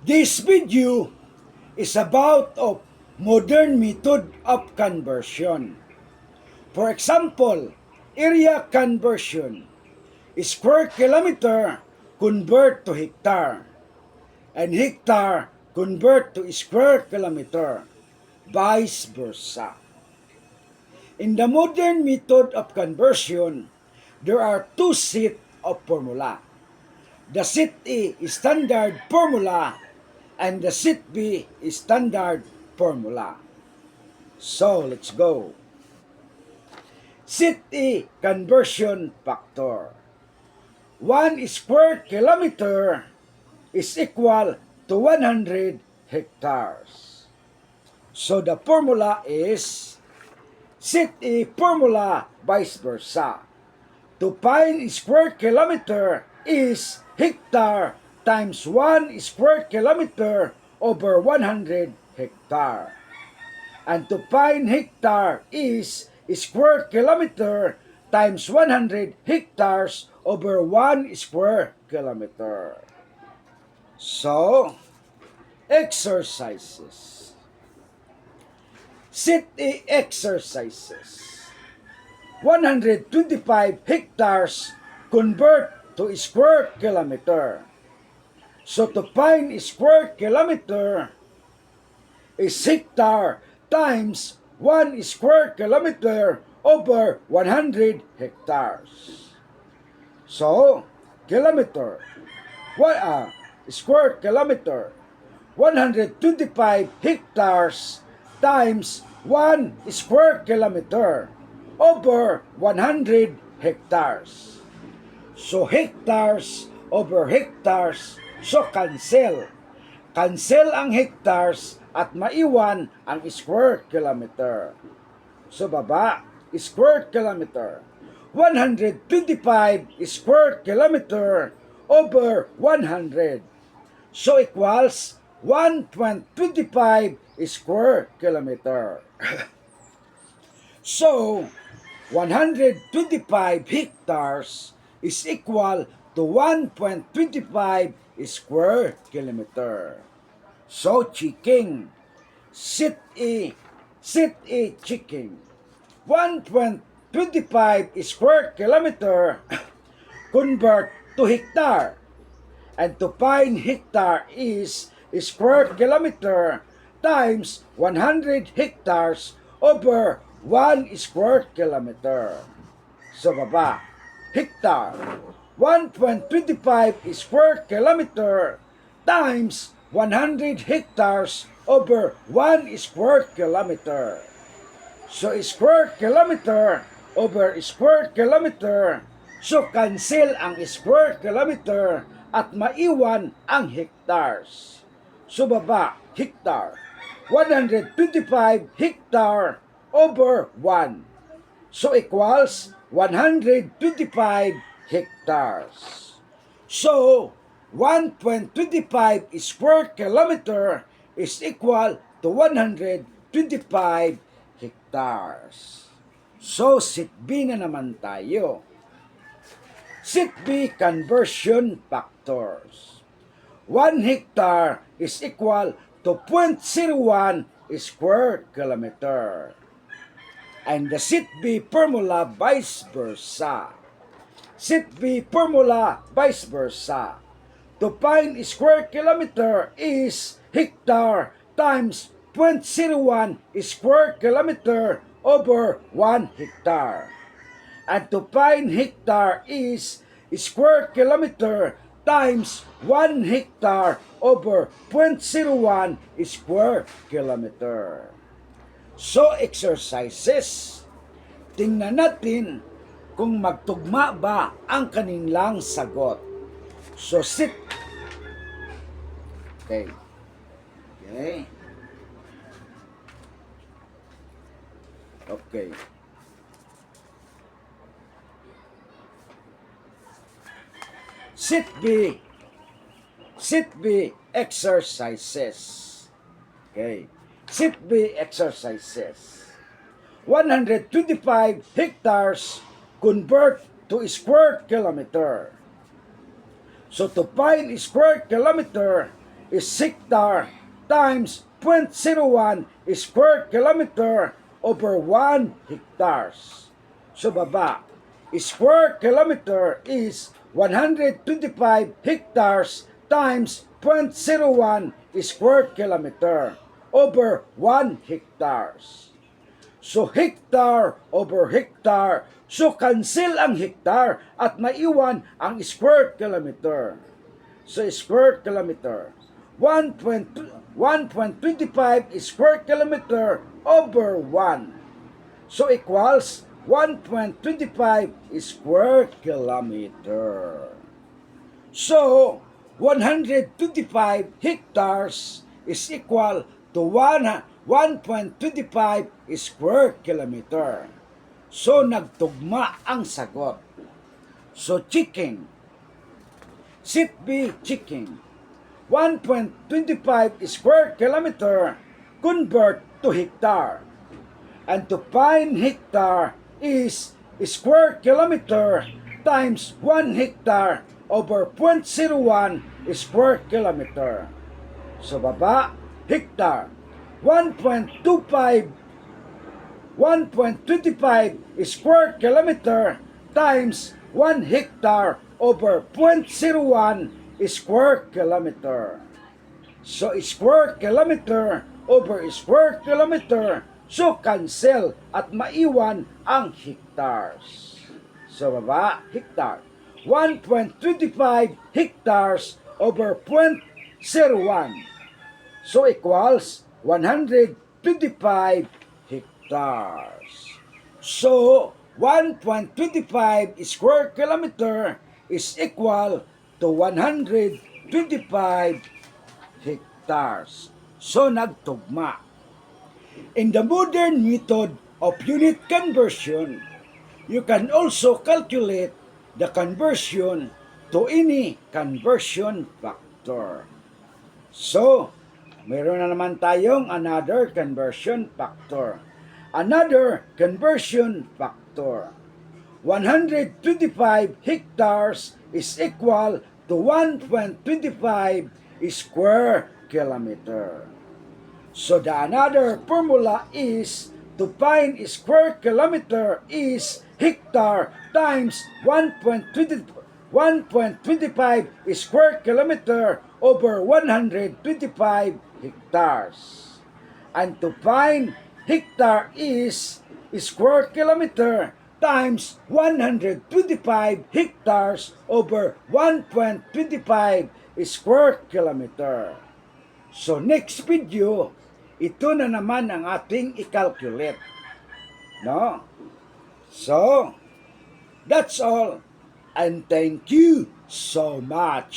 This video is about of modern method of conversion. For example, area conversion. Square kilometer convert to hectare, and hectare convert to square kilometer, vice versa. In the modern method of conversion, there are two sets of formula. The set A is standard formula and the set B is standard formula. So, let's go. Set A conversion factor. 1 square kilometer is equal to 100 hectares. So, the formula is set A formula vice versa. To find square kilometer is hectare times 1 square kilometer over 100 hectare. And to find hectare is square kilometer times 100 hectares over 1 square kilometer. So, exercises. Set A exercises. 125 hectares convert to square kilometer. So to find square kilometer is hectare times 1 square kilometer over 100 hectares. So, kilometer, square kilometer, 125 hectares times 1 square kilometer over 100 hectares. So, hectares over hectares, so cancel. Cancel ang hectares at maiwan ang square kilometer. So, baba, square kilometer. 125 square kilometer over 100. So, equals 1.25 square kilometer. So, 125 hectares is equal to 1.25 square kilometer. So, checking. Set A checking. 1.25 square kilometer convert to hectare. And to find hectare is square kilometer times 100 hectares over 1 square kilometer. So, baba, hectare, 1.25 square kilometer times 100 hectares over 1 square kilometer. So, square kilometer over square kilometer, so cancel ang square kilometer at maiwan ang hectares. So, baba, hectare, 125 hectare over 1. So, equals 125 hectares. So, 1.25 square kilometer is equal to 125 hectares. So, set B na naman tayo. Set B conversion factors. 1 hectare is equal to 0.01 square kilometer. And the set B formula vice versa. Set B formula vice versa. To find square kilometer is hectare times 0.01 square kilometer over 1 hectare. And to find hectare is square kilometer times 1 hectare over 0.01 square kilometer. So, exercises. Tingnan natin kung magtugma ba ang kanilang sagot. So, sit. Okay. Okay. Okay. Set B. Set B exercises. Okay. Set B exercises. 125 hectares convert to square kilometer. So to find square kilometer is hectare times 0.01 square kilometer over 1 hectares. So baba, square kilometer is 125 hectares times 0.01 square kilometer over 1 hectares. So hectare over hectare, so cancel ang hectare at maiwan ang square kilometer. So square kilometer, 1.25 square kilometer over 1. So equals 1.25 square kilometer. So 125 hectares is equal to 1.25 square kilometer. So nagtugma ang sagot. So chicken, sit B chicken, 1.25 square kilometer convert to hectare. And to find hectare is square kilometer times 1 hectare over 0.01 square kilometer. So baba, hectare, 1.25 square kilometer times 1 hectare over 0.01 square kilometer. So square kilometer over square kilometer, so cancel at maiwan ang hectares. So baba, hectare, 1.25 hectares over 0.01. So equals 125 hectares. So 1.25 square kilometer is equal to 125 hectares. So nagtugma. In the modern method of unit conversion, you can also calculate the conversion to any conversion factor. So, meron na naman tayong another conversion factor. Another conversion factor. 125 hectares is equal to 1.25 square kilometer. So the another formula is to find square kilometer is hectare times 1.25 square kilometer over 125 hectares. And to find hectare is square kilometer times 125 hectares over 1.25 square kilometer. So next video, ito na naman ang ating i-calculate. No? So, that's all. And thank you so much.